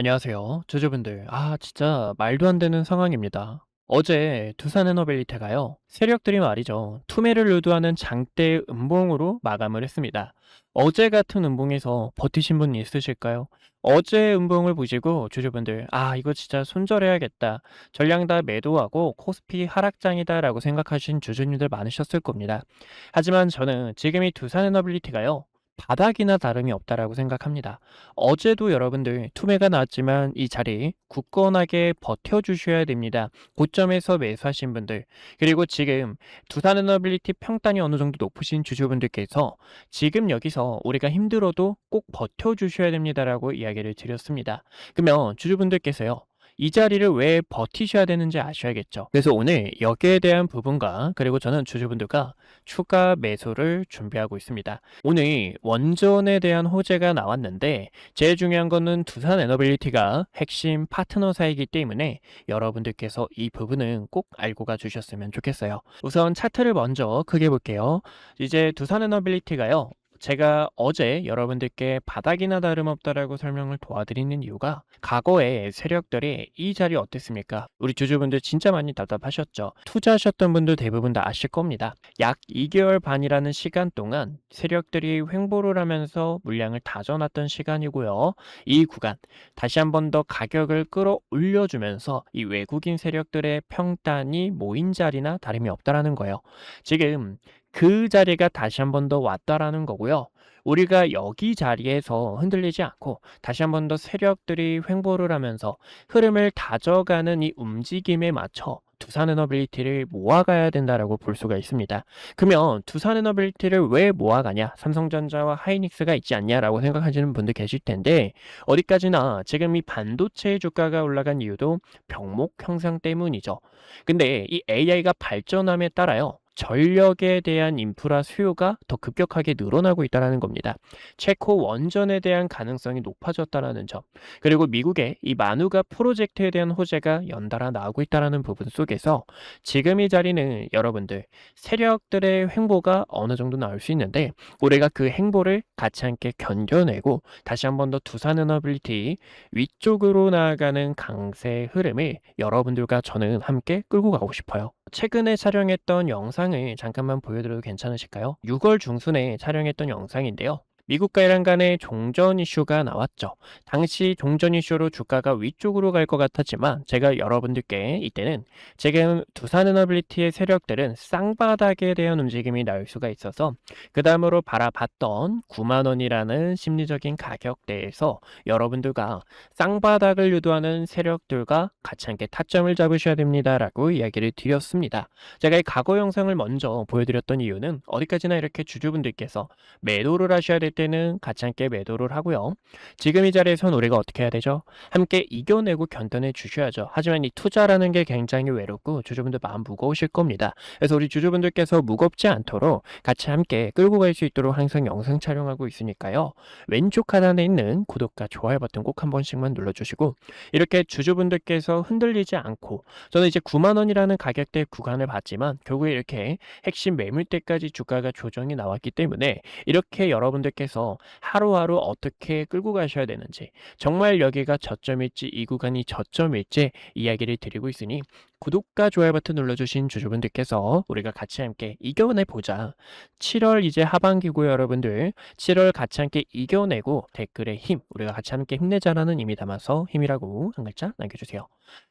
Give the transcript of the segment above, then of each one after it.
안녕하세요. 주주분들. 진짜 말도 안 되는 상황입니다. 어제 두산에너빌리티가요, 세력들이 말이죠, 투매를 유도하는 장대 음봉으로 마감을 했습니다. 어제 같은 음봉에서 버티신 분 있으실까요? 어제 음봉을 보시고 주주분들, 이거 진짜 손절해야겠다. 전량 다 매도하고 코스피 하락장이다라고 생각하신 주주님들 많으셨을 겁니다. 하지만 저는 지금 이 두산에너빌리티가요, 바닥이나 다름이 없다라고 생각합니다. 어제도 여러분들 투매가 나왔지만 이 자리 굳건하게 버텨주셔야 됩니다. 고점에서 매수하신 분들, 그리고 지금 두산에너빌리티 평단이 어느 정도 높으신 주주분들께서 지금 여기서 우리가 힘들어도 꼭 버텨주셔야 됩니다라고 이야기를 드렸습니다. 그러면 주주분들께서요, 이 자리를 왜 버티셔야 되는지 아셔야겠죠. 그래서 오늘 여기에 대한 부분과, 그리고 저는 주주분들과 추가 매수를 준비하고 있습니다. 오늘 원전에 대한 호재가 나왔는데, 제일 중요한 거는 두산 에너빌리티가 핵심 파트너사이기 때문에 여러분들께서 이 부분은 꼭 알고 가주셨으면 좋겠어요. 우선 차트를 먼저 크게 볼게요. 이제 두산 에너빌리티가요, 제가 어제 여러분들께 바닥이나 다름없다라고 설명을 도와드리는 이유가, 과거에 세력들이 이 자리 어땠습니까? 우리 주주분들 진짜 많이 답답하셨죠? 투자하셨던 분들 대부분 다 아실 겁니다. 약 2개월 반이라는 시간 동안 세력들이 횡보를 하면서 물량을 다져놨던 시간이고요. 이 구간 다시 한 번 더 가격을 끌어올려주면서 이 외국인 세력들의 평단이 모인 자리나 다름이 없다라는 거예요. 지금 그 자리가 다시 한 번 더 왔다라는 거고요. 우리가 여기 자리에서 흔들리지 않고 다시 한 번 더 세력들이 횡보를 하면서 흐름을 다져가는 이 움직임에 맞춰 두산에너빌리티를 모아가야 된다라고 볼 수가 있습니다. 그러면 두산에너빌리티를 왜 모아가냐? 삼성전자와 하이닉스가 있지 않냐라고 생각하시는 분들 계실 텐데, 어디까지나 지금 이 반도체 주가가 올라간 이유도 병목 형상 때문이죠. 근데 이 AI가 발전함에 따라요, 전력에 대한 인프라 수요가 더 급격하게 늘어나고 있다는 겁니다. 체코 원전에 대한 가능성이 높아졌다는 점, 그리고 미국의 이 마누가 프로젝트에 대한 호재가 연달아 나오고 있다는 부분 속에서 지금 이 자리는 여러분들 세력들의 횡보가 어느 정도 나올 수 있는데, 우리가 그 행보를 같이 함께 견뎌내고 다시 한 번 더 두산에너빌리티 위쪽으로 나아가는 강세 흐름을 여러분들과 저는 함께 끌고 가고 싶어요. 최근에 촬영했던 영상을 잠깐만 보여드려도 괜찮으실까요? 6월 중순에 촬영했던 영상인데요. 미국과 이란 간의 종전 이슈가 나왔죠. 당시 종전 이슈로 주가가 위쪽으로 갈 것 같았지만, 제가 여러분들께 이때는 지금 두산에너빌리티의 세력들은 쌍바닥에 대한 움직임이 나올 수가 있어서 그 다음으로 바라봤던 9만 원이라는 심리적인 가격대에서 여러분들과 쌍바닥을 유도하는 세력들과 같이 함께 타점을 잡으셔야 됩니다라고 이야기를 드렸습니다. 제가 이 과거 영상을 먼저 보여드렸던 이유는, 어디까지나 이렇게 주주분들께서 매도를 하셔야 될 때는 같이 함께 매도를 하고요. 지금 이 자리에선 우리가 어떻게 해야 되죠? 함께 이겨내고 견뎌내 주셔야죠. 하지만 이 투자라는 게 굉장히 외롭고 주주분들 마음 무거우실 겁니다. 그래서 우리 주주분들께서 무겁지 않도록 같이 함께 끌고 갈 수 있도록 항상 영상 촬영하고 있으니까요. 왼쪽 하단에 있는 구독과 좋아요 버튼 꼭 한 번씩만 눌러주시고, 이렇게 주주분들께서 흔들리지 않고, 저는 이제 9만 원이라는 가격대 구간을 봤지만 결국에 이렇게 핵심 매물대까지 주가가 조정이 나왔기 때문에, 이렇게 여러분들께서 하루하루 어떻게 끌고 가셔야 되는지, 정말 여기가 저점일지 이 구간이 저점일지 이야기를 드리고 있으니, 구독과 좋아요 버튼 눌러주신 주주분들께서 우리가 같이 함께 이겨내보자. 7월 이제 하반기고요 여러분들. 7월 같이 함께 이겨내고 댓글에 힘, 우리가 같이 함께 힘내자라는 의미 담아서 힘이라고 한 글자 남겨주세요.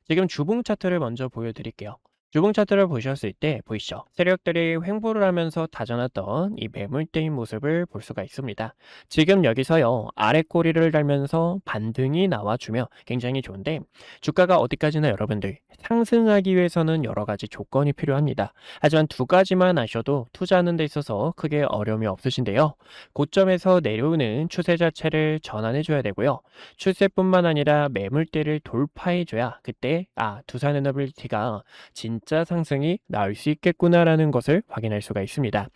지금 주봉 차트를 먼저 보여드릴게요. 주봉 차트를 보셨을 때 보이시죠? 세력들이 횡보를 하면서 다져놨던 이 매물대인 모습을 볼 수가 있습니다. 지금 여기서요, 아래 꼬리를 달면서 반등이 나와주며 굉장히 좋은데, 주가가 어디까지나 여러분들 상승하기 위해서는 여러 가지 조건이 필요합니다. 하지만 두 가지만 아셔도 투자하는 데 있어서 크게 어려움이 없으신데요. 고점에서 내려오는 추세 자체를 전환해 줘야 되고요. 추세뿐만 아니라 매물대를 돌파해 줘야 그때 두산에너빌리티가 진짜 상승이 나올 수 있겠구나라는 것을 확인할 수가 있습니다.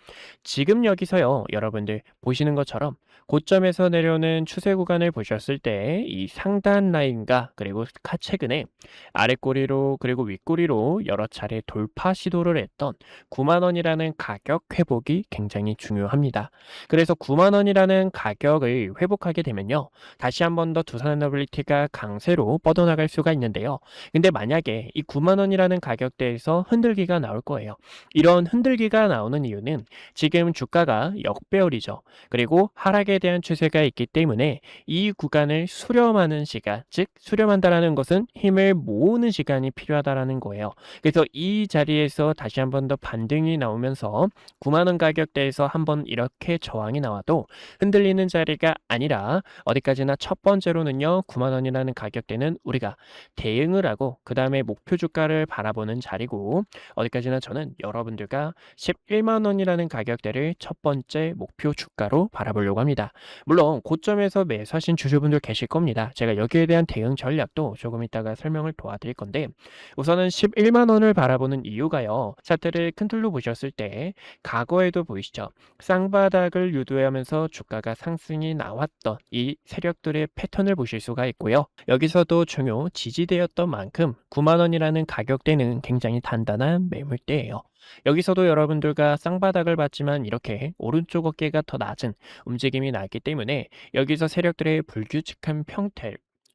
지금 여기서요, 여러분들 보시는 것처럼 고점에서 내려오는 추세 구간을 보셨을 때 이 상단 라인과 그리고 최근에 아랫꼬리로 그리고 윗꼬리로 여러 차례 돌파 시도를 했던 9만 원이라는 가격 회복이 굉장히 중요합니다. 그래서 9만 원이라는 가격을 회복하게 되면요, 다시 한 번 더 두산에너빌리티가 강세로 뻗어나갈 수가 있는데요. 근데 만약에 이 9만 원이라는 가격대에서 흔들기가 나올 거예요. 이런 흔들기가 나오는 이유는 지금 주가가 역배열이죠. 그리고 하락에 대한 추세가 있기 때문에 이 구간을 수렴하는 시간, 즉 수렴한다라는 것은 힘을 모으는 시간이 필요하다라는 거예요. 그래서 이 자리에서 다시 한 번 더 반등이 나오면서 9만 원 가격대에서 한번 이렇게 저항이 나와도 흔들리는 자리가 아니라 어디까지나 첫 번째로는요, 9만 원이라는 가격대는 우리가 대응을 하고 그 다음에 목표 주가를 바라보는 자리고, 어디까지나 저는 여러분들과 11만 원이라는 가격대를 첫 번째 목표 주가로 바라보려고 합니다. 물론 고점에서 매수하신 주주분들 계실 겁니다. 제가 여기에 대한 대응 전략도 조금 이따가 설명을 도와드릴 건데, 우선은 11만 원을 바라보는 이유가요, 차트를 큰 틀로 보셨을 때 과거에도 보이시죠? 쌍바닥을 유도하면서 주가가 상승이 나왔던 이 세력들의 패턴을 보실 수가 있고요. 여기서도 중요 지지대였던 만큼 9만 원이라는 가격대는 굉장히 단단한 매물대예요. 여기서도 여러분들과 쌍바닥을 봤지만 이렇게 오른쪽 어깨가 더 낮은 움직임이 나기 때문에 여기서 세력들의 불규칙한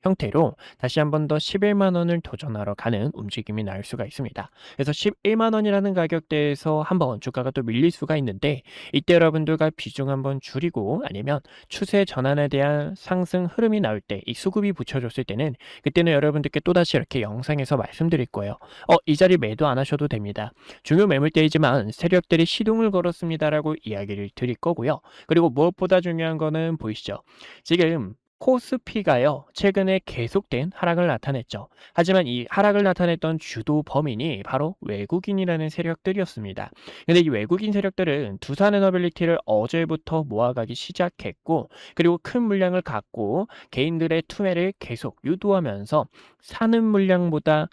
형태로 다시 한 번 더 11만 원을 도전하러 가는 움직임이 나올 수가 있습니다. 그래서 11만 원이라는 가격대에서 한번 주가가 또 밀릴 수가 있는데, 이때 여러분들과 비중 한번 줄이고 아니면 추세 전환에 대한 상승 흐름이 나올 때 이 수급이 붙여줬을 때는, 그때는 여러분들께 또다시 이렇게 영상에서 말씀드릴 거예요. 이 자리 매도 안 하셔도 됩니다. 중요 매물대이지만 세력들이 시동을 걸었습니다라고 이야기를 드릴 거고요. 그리고 무엇보다 중요한 거는 보이시죠? 지금 코스피가요, 최근에 계속된 하락을 나타냈죠. 하지만 이 하락을 나타냈던 주도 범인이 바로 외국인이라는 세력들이었습니다. 근데 이 외국인 세력들은 두산에너빌리티를 어제부터 모아가기 시작했고, 그리고 큰 물량을 갖고 개인들의 투매를 계속 유도하면서 사는 물량보다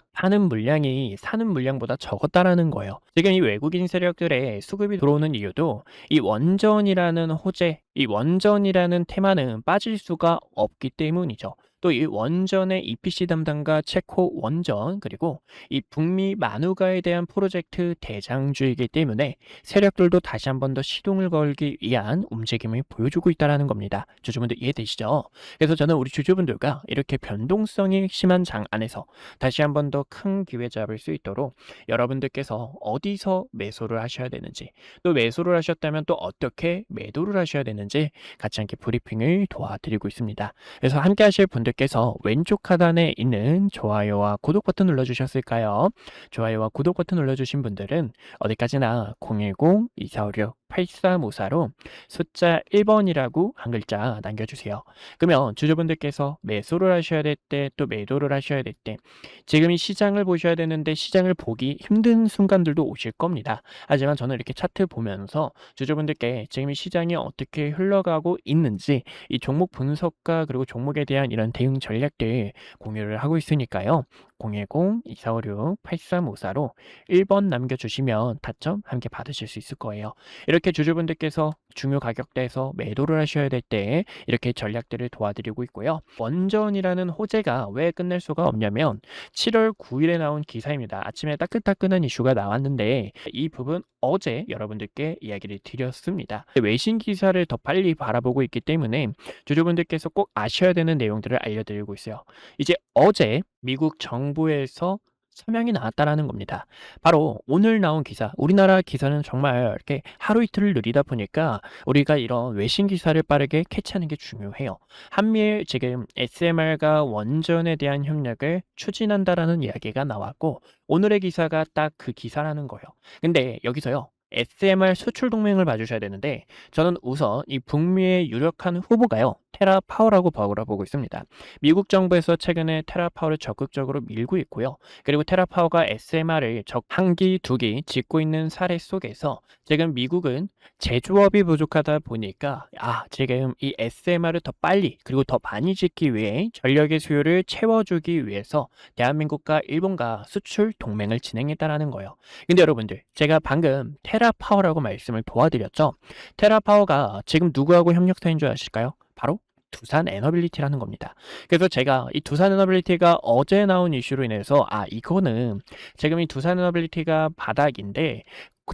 적었다라는 거예요. 지금 이 외국인 세력들의 수급이 들어오는 이유도 이 원전이라는 호재, 이 원전이라는 테마는 빠질 수가 없기 때문이죠. 또 이 원전의 EPC 담당과 체코 원전, 그리고 이 북미 만우가에 대한 프로젝트 대장주이기 때문에 세력들도 다시 한 번 더 시동을 걸기 위한 움직임을 보여주고 있다는 겁니다. 주주분들 이해되시죠? 그래서 저는 우리 주주분들과 이렇게 변동성이 심한 장 안에서 다시 한 번 더 큰 기회 잡을 수 있도록 여러분들께서 어디서 매수를 하셔야 되는지, 또 매수를 하셨다면 또 어떻게 매도를 하셔야 되는지 같이 함께 브리핑을 도와드리고 있습니다. 그래서 함께 하실 분들께서 왼쪽 하단에 있는 좋아요와 구독 버튼 눌러주셨을까요? 좋아요와 구독 버튼 눌러주신 분들은 어디까지나 010-2456-8354로 숫자 1번이라고 한 글자 남겨주세요. 그러면 주주분들께서 매수를 하셔야 될 때, 또 매도를 하셔야 될 때, 지금 이 시장을 보셔야 되는데 시장을 보기 힘든 순간들도 오실 겁니다. 하지만 저는 이렇게 차트 보면서 주주분들께 지금 이 시장이 어떻게 흘러가고 있는지 이 종목 분석과 그리고 종목에 대한 이런 대응 전략들 공유를 하고 있으니까요. 010-2456-8354로 1번 남겨주시면 타점 함께 받으실 수 있을 거예요. 이렇게 주주분들께서 중요 가격대에서 매도를 하셔야 될 때 이렇게 전략들을 도와드리고 있고요. 원전이라는 호재가 왜 끝낼 수가 없냐면 7월 9일에 나온 기사입니다. 아침에 따끈따끈한 이슈가 나왔는데 이 부분 어제 여러분들께 이야기를 드렸습니다. 외신 기사를 더 빨리 바라보고 있기 때문에 주주분들께서 꼭 아셔야 되는 내용들을 알려드리고 있어요. 이제 어제 미국 정부에서 서명이 나왔다라는 겁니다. 바로 오늘 나온 기사, 우리나라 기사는 정말 이렇게 하루 이틀을 느리다 보니까 우리가 이런 외신 기사를 빠르게 캐치하는 게 중요해요. 한미일 지금 SMR과 원전에 대한 협력을 추진한다라는 이야기가 나왔고, 오늘의 기사가 딱 그 기사라는 거예요. 근데 여기서요, SMR 수출 동맹을 봐주셔야 되는데, 저는 우선 이 북미의 유력한 후보가요, 테라파워라고 바라보고 있습니다. 미국 정부에서 최근에 테라파워를 적극적으로 밀고 있고요. 그리고 테라파워가 SMR을 적 1기, 2기 짓고 있는 사례 속에서 지금 미국은 제조업이 부족하다 보니까 지금 이 SMR을 더 빨리 그리고 더 많이 짓기 위해 전력의 수요를 채워주기 위해서 대한민국과 일본과 수출 동맹을 진행했다라는 거예요. 근데 여러분들, 제가 방금 테라파워라고 말씀을 도와드렸죠. 테라파워가 지금 누구하고 협력사인 줄 아실까요? 바로 두산 에너빌리티라는 겁니다. 그래서 제가 이 두산 에너빌리티가 어제 나온 이슈로 인해서 이거는 지금 이 두산 에너빌리티가 바닥인데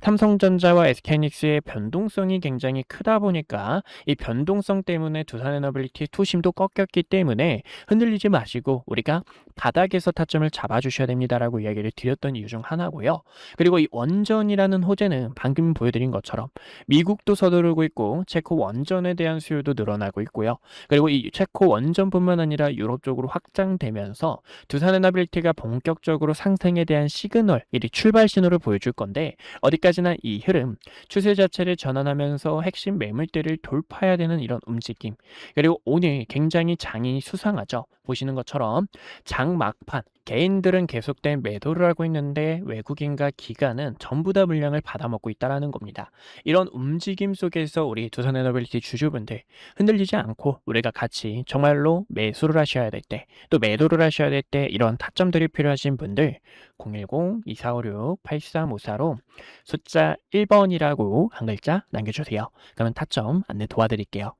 삼성전자와 SK하이닉스의 변동성이 굉장히 크다 보니까 이 변동성 때문에 두산에너빌리티 투심도 꺾였기 때문에 흔들리지 마시고 우리가 바닥에서 타점을 잡아주셔야 됩니다라고 이야기를 드렸던 이유 중 하나고요. 그리고 이 원전이라는 호재는 방금 보여드린 것처럼 미국도 서두르고 있고 체코 원전에 대한 수요도 늘어나고 있고요. 그리고 이 체코 원전뿐만 아니라 유럽 쪽으로 확장되면서 두산에너빌리티가 본격적으로 상승에 대한 시그널, 이 출발 신호를 보여줄 건데 어디까지나 이 흐름, 추세 자체를 전환하면서 핵심 매물대를 돌파해야 되는 이런 움직임. 그리고 오늘 굉장히 장이 수상하죠. 보시는 것처럼 장 막판, 개인들은 계속된 매도를 하고 있는데 외국인과 기관은 전부 다 물량을 받아먹고 있다는 겁니다. 이런 움직임 속에서 우리 두산에너빌리티 주주분들 흔들리지 않고 우리가 같이 정말로 매수를 하셔야 될 때, 또 매도를 하셔야 될 때 이런 타점들이 필요하신 분들 010-2456-8354로 숫자 1번이라고 한 글자 남겨주세요. 그러면 타점 안내 도와드릴게요.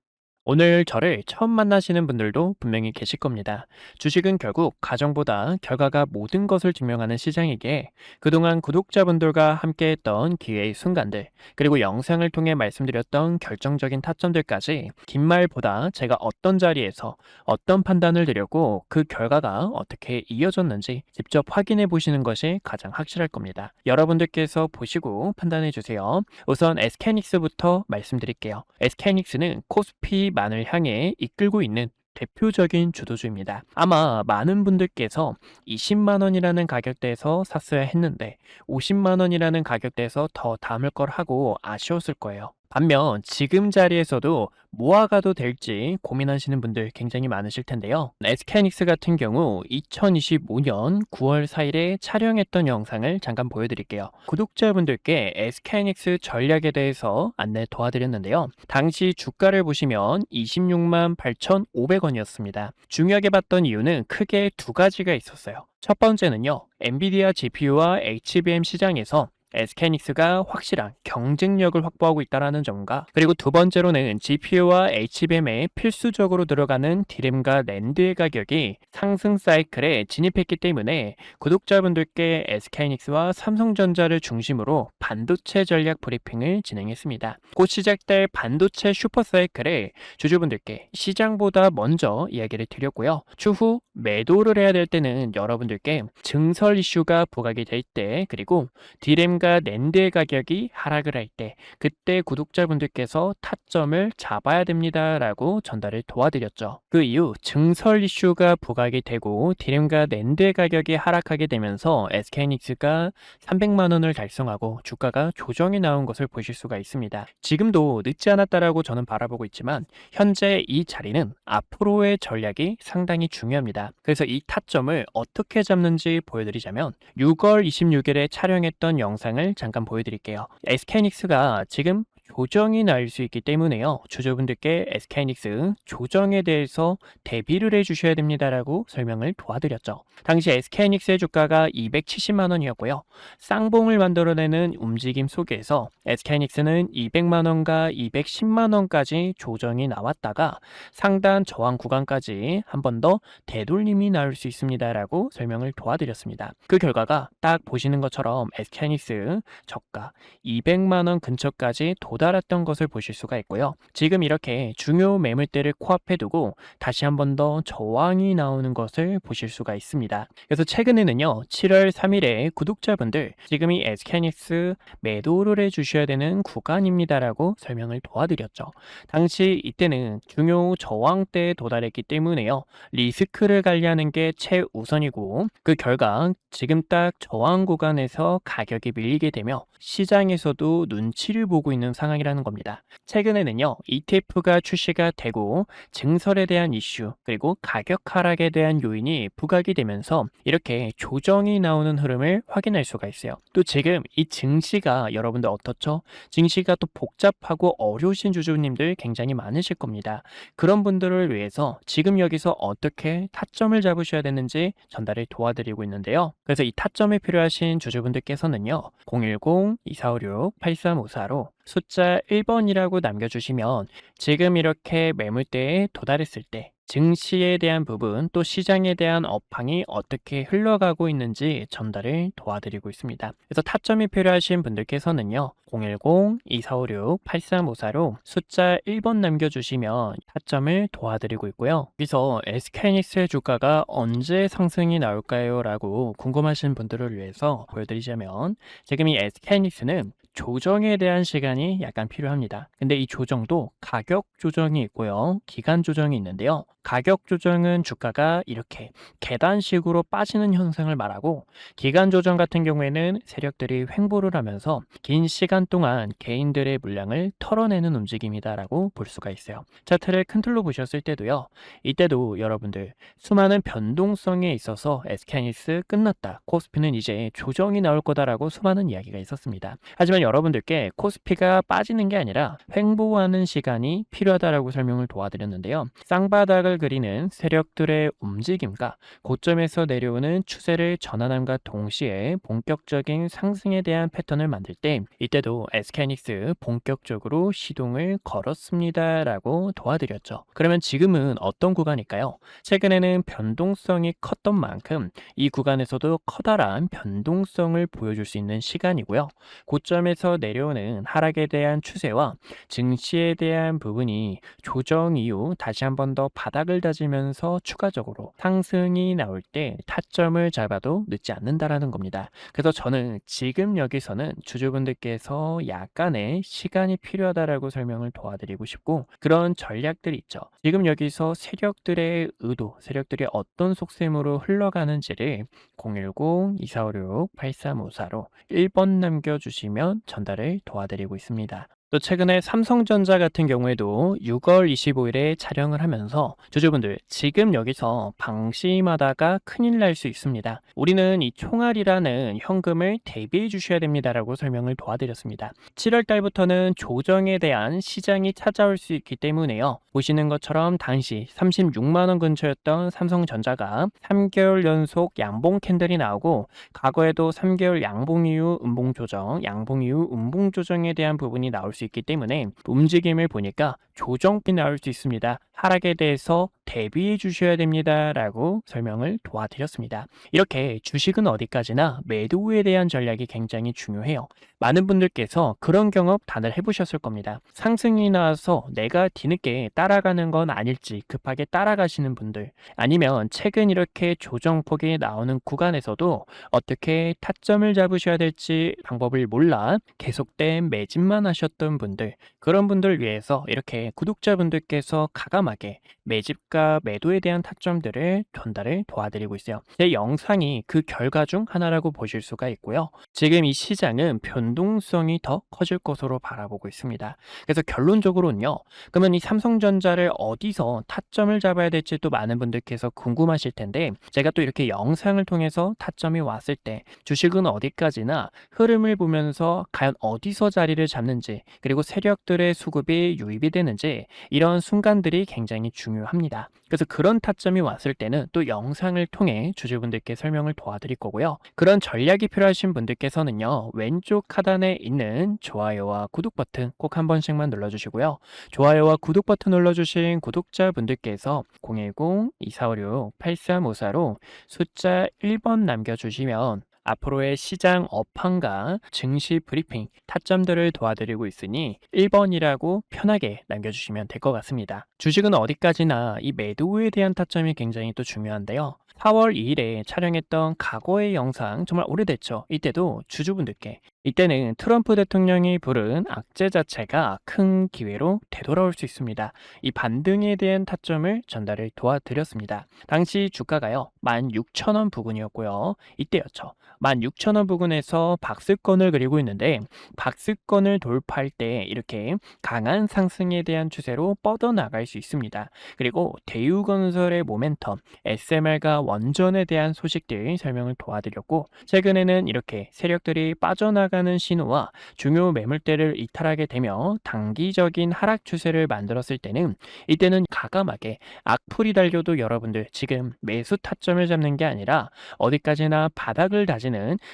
오늘 저를 처음 만나시는 분들도 분명히 계실 겁니다. 주식은 결국 가정보다 결과가 모든 것을 증명하는 시장이기에 그동안 구독자분들과 함께했던 기회의 순간들, 그리고 영상을 통해 말씀드렸던 결정적인 타점들까지 긴 말보다 제가 어떤 자리에서 어떤 판단을 드렸고 그 결과가 어떻게 이어졌는지 직접 확인해 보시는 것이 가장 확실할 겁니다. 여러분들께서 보시고 판단해 주세요. 우선 SK하이닉스부터 말씀드릴게요. SK하이닉스는 코스피 만을 향해 이끌고 있는 대표적인 주도주입니다. 아마 많은 분들께서 20만 원이라는 가격대에서 샀어야 했는데 50만 원이라는 가격대에서 더 담을 걸 하고 아쉬웠을 거예요. 반면 지금 자리에서도 모아가도 될지 고민하시는 분들 굉장히 많으실 텐데요. SK하이닉스 같은 경우 2025년 9월 4일에 촬영했던 영상을 잠깐 보여드릴게요. 구독자분들께 SK하이닉스 전략에 대해서 안내 도와드렸는데요. 당시 주가를 보시면 26만 8,500원이었습니다. 중요하게 봤던 이유는 크게 두 가지가 있었어요. 첫 번째는요, 엔비디아 GPU와 HBM 시장에서 SK하이닉스가 확실한 경쟁력을 확보하고 있다는 점과, 그리고 두 번째로는 GPU와 HBM에 필수적으로 들어가는 D램과 낸드의 가격이 상승 사이클에 진입했기 때문에 구독자분들께 SK하이닉스와 삼성전자를 중심으로 반도체 전략 브리핑을 진행했습니다. 곧 시작될 반도체 슈퍼 사이클에 주주분들께 시장보다 먼저 이야기를 드렸고요. 추후 매도를 해야 될 때는 여러분들께 증설 이슈가 부각이 될 때, 그리고 D램과 낸드의 가격이 하락을 할 때 그때 구독자분들께서 타점을 잡아야 됩니다라고 전달을 도와드렸죠. 그 이후 증설 이슈가 부각이 되고 D램과 낸드의 가격이 하락하게 되면서 SK하이닉스가 300만 원을 달성하고 주가가 조정이 나온 것을 보실 수가 있습니다. 지금도 늦지 않았다라고 저는 바라보고 있지만 현재 이 자리는 앞으로의 전략이 상당히 중요합니다. 그래서 이 타점을 어떻게 잡는지 보여드리자면 6월 26일에 촬영했던 영상을 잠깐 보여드릴게요. SK하이닉스가 지금 조정이 날 수 있기 때문에요. 주주분들께 SK하이닉스 조정에 대해서 대비를 해주셔야 됩니다라고 설명을 도와드렸죠. 당시 SK하이닉스의 주가가 270만 원이었고요. 쌍봉을 만들어내는 움직임 속에서 SK하이닉스는 200만 원과 210만 원까지 조정이 나왔다가 상단 저항 구간까지 한 번 더 되돌림이 나올 수 있습니다라고 설명을 도와드렸습니다. 그 결과가 딱 보시는 것처럼 SK하이닉스 저가 200만 원 근처까지 도달했던 것을 보실 수가 있고요. 지금 이렇게 중요 매물대를 코앞에 두고 다시 한 번 더 저항이 나오는 것을 보실 수가 있습니다. 그래서 최근에는요, 7월 3일에 구독자분들 지금이 SK하이닉스 매도를 해주셔야 되는 구간입니다라고 설명을 도와드렸죠. 당시 이때는 중요 저항대에 도달했기 때문에요, 리스크를 관리하는 게 최우선이고 그 결과 지금 딱 저항 구간에서 가격이 밀리게 되며 시장에서도 눈치를 보고 있는 상황 상황이라는 겁니다. 최근에는요, ETF가 출시가 되고 증설에 대한 이슈, 그리고 가격 하락에 대한 요인이 부각이 되면서 이렇게 조정이 나오는 흐름을 확인할 수가 있어요. 또 지금 이 증시가 여러분들 어떻죠? 증시가 또 복잡하고 어려우신 주주님들 굉장히 많으실 겁니다. 그런 분들을 위해서 지금 여기서 어떻게 타점을 잡으셔야 되는지 전달을 도와드리고 있는데요. 그래서 이 타점이 필요하신 주주분들께서는요, 010-2456-8354로 숫자 1번이라고 남겨주시면 지금 이렇게 매물대에 도달했을 때 증시에 대한 부분 또 시장에 대한 업황이 어떻게 흘러가고 있는지 전달을 도와드리고 있습니다. 그래서 타점이 필요하신 분들께서는요, 010-2456-8354로 숫자 1번 남겨주시면 타점을 도와드리고 있고요. 여기서 SK하이닉스의 주가가 언제 상승이 나올까요? 라고 궁금하신 분들을 위해서 보여드리자면 지금 이 SK하이닉스는 조정에 대한 시간이 약간 필요합니다. 근데 이 조정도 가격 조정이 있고요, 기간 조정이 있는데요. 가격 조정은 주가가 이렇게 계단식으로 빠지는 현상을 말하고, 기간 조정 같은 경우에는 세력들이 횡보를 하면서 긴 시간 동안 개인들의 물량을 털어내는 움직임이다라고 볼 수가 있어요. 차트를 큰 틀로 보셨을 때도요, 이때도 여러분들 수많은 변동성에 있어서 SK하이닉스 끝났다, 코스피는 이제 조정이 나올 거다라고 수많은 이야기가 있었습니다. 하지만 여러분들께 코스피가 빠지는 게 아니라 횡보하는 시간이 필요하다라고 설명을 도와드렸는데요. 쌍바닥을 그리는 세력들의 움직임과 고점에서 내려오는 추세를 전환함과 동시에 본격적인 상승에 대한 패턴을 만들 때 이때도 SK하이닉스 본격적으로 시동을 걸었습니다라고 도와드렸죠. 그러면 지금은 어떤 구간일까요? 최근에는 변동성이 컸던 만큼 이 구간에서도 커다란 변동성을 보여줄 수 있는 시간이고요. 고점에서 내려오는 하락에 대한 추세와 증시에 대한 부분이 조정 이후 다시 한 번 더 바닥을 다지면서 추가적으로 상승이 나올 때 타점을 잡아도 늦지 않는다라는 겁니다. 그래서 저는 지금 여기서는 주주분들께서 약간의 시간이 필요하다라고 설명을 도와드리고 싶고, 그런 전략들이 있죠. 지금 여기서 세력들의 의도, 세력들이 어떤 속셈으로 흘러가는지를 010-2456-8354로 1번 남겨주시면 전달을 도와드리고 있습니다. 또 최근에 삼성전자 같은 경우에도 6월 25일에 촬영을 하면서 주주분들 지금 여기서 방심하다가 큰일 날 수 있습니다. 우리는 이 총알이라는 현금을 대비해 주셔야 됩니다라고 설명을 도와드렸습니다. 7월 달부터는 조정에 대한 시장이 찾아올 수 있기 때문에요. 보시는 것처럼 당시 36만 원 근처였던 삼성전자가 3개월 연속 양봉 캔들이 나오고, 과거에도 3개월 양봉 이후 음봉 조정, 양봉 이후 음봉 조정에 대한 부분이 나올 수 있기 때문에 움직임을 보니까 조정이 나올 수 있습니다. 하락에 대해서 대비해 주셔야 됩니다 라고 설명을 도와드렸습니다. 이렇게 주식은 어디까지나 매도에 대한 전략이 굉장히 중요해요. 많은 분들께서 그런 경험 다들 해보셨을 겁니다. 상승이 나와서 내가 뒤늦게 따라가는 건 아닐지 급하게 따라가시는 분들, 아니면 최근 이렇게 조정폭이 나오는 구간에서도 어떻게 타점을 잡으셔야 될지 방법을 몰라 계속된 매집만 하셨던 분들, 그런 분들 위해서 이렇게 구독자분들께서 가감하게 매집과 매도에 대한 타점들을 전달을 도와드리고 있어요. 제 영상이 그 결과 중 하나라고 보실 수가 있고요. 지금 이 시장은 변동성이 더 커질 것으로 바라보고 있습니다. 그래서 결론적으로는요, 그러면 이 삼성전자를 어디서 타점을 잡아야 될지 또 많은 분들께서 궁금하실 텐데, 제가 또 이렇게 영상을 통해서 타점이 왔을 때 주식은 어디까지나 흐름을 보면서 과연 어디서 자리를 잡는지, 그리고 세력들의 수급이 유입이 되는지, 이런 순간들이 굉장히 중요합니다. 그래서 그런 타점이 왔을 때는 또 영상을 통해 주주분들께 설명을 도와드릴 거고요. 그런 전략이 필요하신 분들께서는요, 왼쪽 하단에 있는 좋아요와 구독 버튼 꼭 한 번씩만 눌러주시고요. 좋아요와 구독 버튼 눌러주신 구독자분들께서 010-2456-8354로 숫자 1번 남겨주시면 앞으로의 시장 업황과 증시 브리핑, 타점들을 도와드리고 있으니 1번이라고 편하게 남겨주시면 될 것 같습니다. 주식은 어디까지나 이 매도에 대한 타점이 굉장히 또 중요한데요. 4월 2일에 촬영했던 과거의 영상, 정말 오래됐죠. 이때도 주주분들께 이때는 트럼프 대통령이 부른 악재 자체가 큰 기회로 되돌아올 수 있습니다. 이 반등에 대한 타점을 전달을 도와드렸습니다. 당시 주가가요, 16,000원 부근이었고요. 이때였죠. 16,000원 부근에서 박스권을 그리고 있는데, 박스권을 돌파할 때 이렇게 강한 상승에 대한 추세로 뻗어나갈 수 있습니다. 그리고 대우건설의 모멘텀, SMR과 원전에 대한 소식들 설명을 도와드렸고, 최근에는 이렇게 세력들이 빠져나가는 신호와 중요 매물대를 이탈하게 되며 단기적인 하락 추세를 만들었을 때는, 이때는 과감하게 악플이 달려도 여러분들 지금 매수 타점을 잡는 게 아니라 어디까지나 바닥을 다지는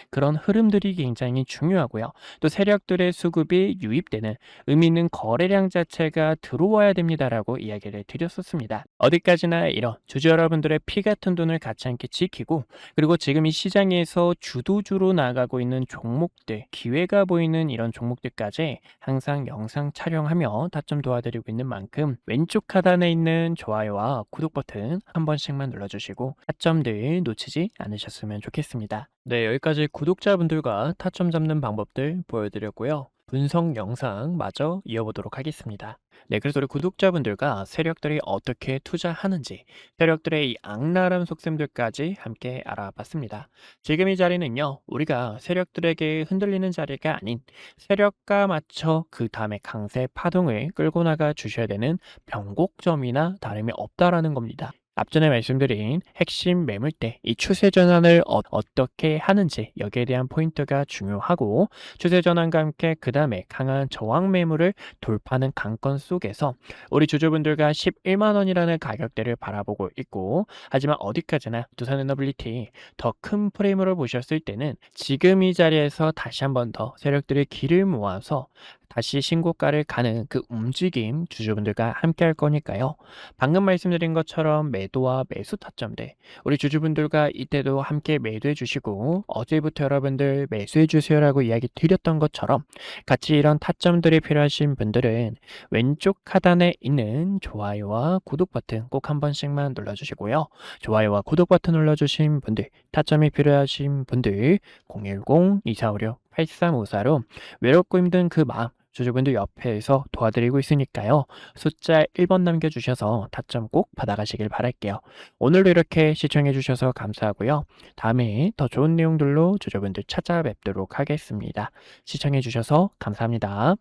그런 흐름들이 굉장히 중요하고요. 또 세력들의 수급이 유입되는 의미 있는 거래량 자체가 들어와야 됩니다라고 이야기를 드렸었습니다. 어디까지나 이런 주주 여러분들의 피 같은 돈을 같이 함께 지키고, 그리고 지금 이 시장에서 주도주로 나가고 있는 종목들, 기회가 보이는 이런 종목들까지 항상 영상 촬영하며 타점 도와드리고 있는 만큼 왼쪽 하단에 있는 좋아요와 구독 버튼 한 번씩만 눌러주시고 타점들 놓치지 않으셨으면 좋겠습니다. 네, 여기까지 구독자분들과 타점 잡는 방법들 보여드렸고요. 분석 영상 마저 이어보도록 하겠습니다. 네, 그래서 우리 구독자분들과 세력들이 어떻게 투자하는지, 세력들의 이 악랄한 속셈들까지 함께 알아봤습니다. 지금 이 자리는요, 우리가 세력들에게 흔들리는 자리가 아닌, 세력과 맞춰 그 다음에 강세 파동을 끌고 나가 주셔야 되는 변곡점이나 다름이 없다라는 겁니다. 앞전에 말씀드린 핵심 매물대, 이 추세 전환을 어떻게 하는지 여기에 대한 포인트가 중요하고, 추세 전환과 함께 그 다음에 강한 저항 매물을 돌파하는 강권 속에서 우리 주주분들과 11만 원이라는 가격대를 바라보고 있고, 하지만 어디까지나 두산에너빌리티 더 큰 프레임으로 보셨을 때는 지금 이 자리에서 다시 한 번 더 세력들의 길을 모아서 다시 신고가를 가는 그 움직임 주주분들과 함께 할 거니까요. 방금 말씀드린 것처럼 매도와 매수 타점대, 우리 주주분들과 이때도 함께 매도해 주시고, 어제부터 여러분들 매수해 주세요라고 이야기 드렸던 것처럼 같이 이런 타점들이 필요하신 분들은 왼쪽 하단에 있는 좋아요와 구독 버튼 꼭 한 번씩만 눌러주시고요. 좋아요와 구독 버튼 눌러주신 분들, 타점이 필요하신 분들 010-2456-8354로 외롭고 힘든 그 마음 주주분들 옆에서 도와드리고 있으니까요. 숫자 1번 남겨주셔서 타점 꼭 받아가시길 바랄게요. 오늘도 이렇게 시청해주셔서 감사하고요. 다음에 더 좋은 내용들로 주주분들 찾아뵙도록 하겠습니다. 시청해주셔서 감사합니다.